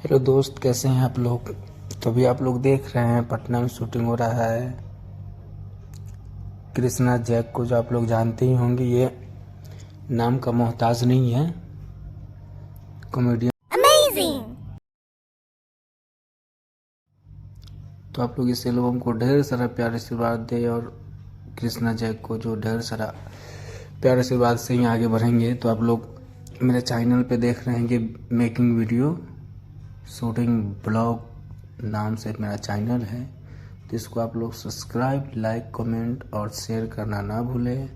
Hello दोस्त, कैसे हैं आप लोग। तो अभी आप लोग देख रहे हैं पटना में शूटिंग हो रहा है। कृष्णा जैक को जो आप लोग जानते ही होंगे, ये नाम का मोहताज नहीं है, कॉमेडियन। तो आप लोग इस एल्बम को ढेर सारा प्यार आशीर्वाद दे और कृष्णा जैक को जो ढेर सारा प्यार आशीर्वाद से ही आगे बढ़ेंगे। तो आप लोग मेरे चैनल पे देख रहे हैं कि मेकिंग वीडियो शूटिंग ब्लॉग नाम से मेरा चैनल है। तो इसको आप लोग सब्सक्राइब, लाइक, कमेंट और शेयर करना ना भूलें।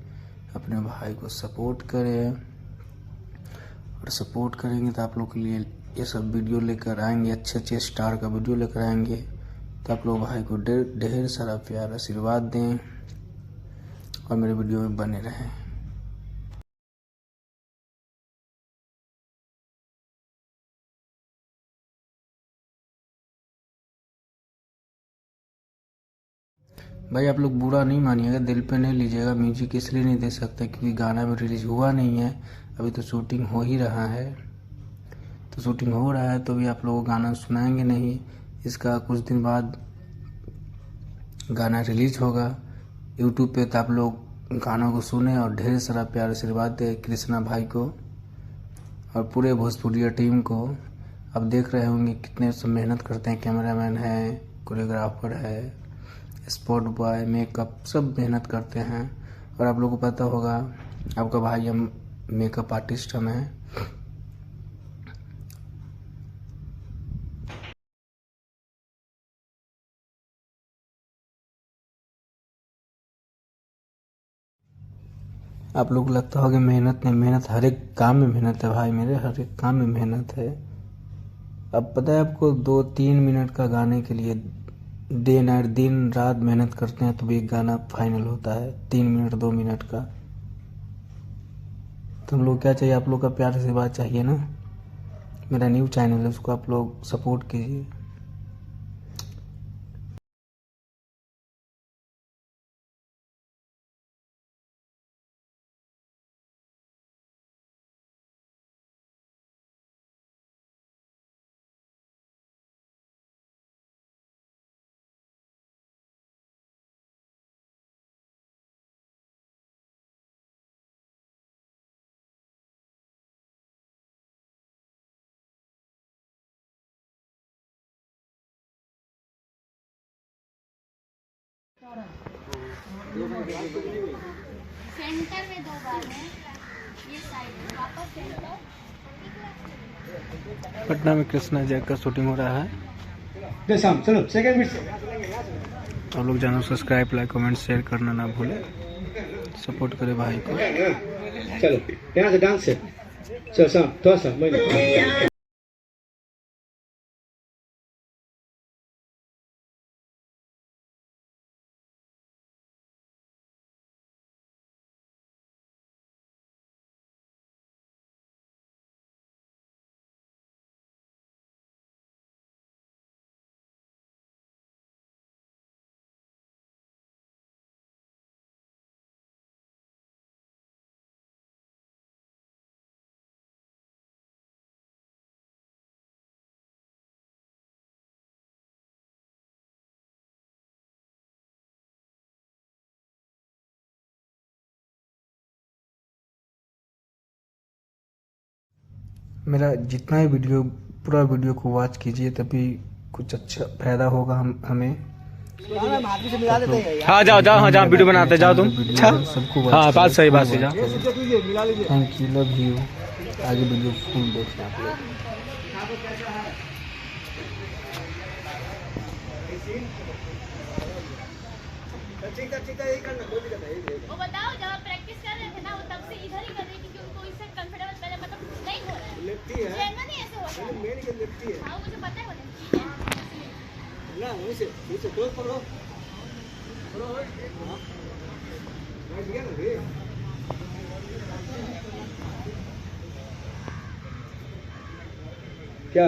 अपने भाई को सपोर्ट करें, और सपोर्ट करेंगे तो आप लोग के लिए ये सब वीडियो लेकर आएंगे, अच्छे अच्छे स्टार का वीडियो लेकर आएंगे। तो आप लोग भाई को ढेर सारा प्यार आशीर्वाद दें और मेरे वीडियो में बने रहें। भाई आप लोग बुरा नहीं मानिएगा, दिल पे नहीं लीजिएगा। म्यूजिक इसलिए नहीं दे सकते क्योंकि गाना भी रिलीज हुआ नहीं है, अभी तो शूटिंग हो ही रहा है। तो शूटिंग हो रहा है तो भी आप लोगों को गाना सुनाएंगे नहीं। इसका कुछ दिन बाद गाना रिलीज होगा यूट्यूब पे। तो आप लोग गानों को सुने और ढेर सारा प्यार आशीर्वाद दे कृष्णा भाई को और पूरे भोजपुरिया टीम को। अब देख रहे होंगे कितने सब मेहनत करते हैं, कैमरामैन है, कोरियोग्राफर है, स्पॉट बॉय, मेकअप, सब मेहनत करते हैं। और आप लोगों को पता होगा, आपका भाई हम मेकअप आर्टिस्ट हम हैं। आप लोग को लगता होगा मेहनत नहीं, मेहनत हर एक काम में मेहनत है भाई मेरे, हर एक काम में मेहनत है। अब पता है आपको, 2-3 मिनट का गाने के लिए डे नाइट दिन रात मेहनत करते हैं तो भी एक गाना फाइनल होता है 3 मिनट 2 मिनट का। तो हम लोग क्या चाहिए, आप लोग का प्यार से बात चाहिए ना। मेरा न्यू चैनल है, उसको आप लोग सपोर्ट कीजिए। सेंटर में 2 बार है, ये साइड वापस सेंटर। पटना में कृष्णा जैक का शूटिंग हो रहा है। चलो सेकंड मिनट आप लोग channel subscribe, like, comment, share करना ना भूलें। सपोर्ट करें भाई को। चलो यहाँ से डांस से चलो शाम थोड़ा सा मैं मेरा जितना ही वीडियो, पूरा वीडियो को वॉच कीजिए, तभी कुछ अच्छा फायदा होगा हमें। हाँ जाओ जाओ, हाँ जाओ, वीडियो बनाते जाओ तुम। सबको हाँ बात सही, बात सही, जाओ। Thank you, love you. आगे वीडियो फुल देखना आप लोग। वो बताओ, जब आप प्रैक्टिस कर रहे थे ना, वो तब से इधर ही कर रही क्योंकि उनको इससे कंफर्टेबल पहले मतलब नहीं हो रहा है। लेफ्टी है, जनरली ऐसे होता है। मेन के लेफ्टी है। हाँ मुझे पता है वो लेफ्टी है ना। वहीं से क्लोज पकड़ो पकड़ो। हां राइट गया ना रे। क्या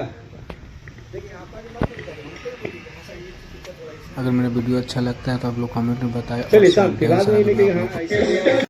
अगर मेरा वीडियो अच्छा लगता है तो आप लोग कमेंट में बताएं। चलिए साहब फिलहाल नहीं लेके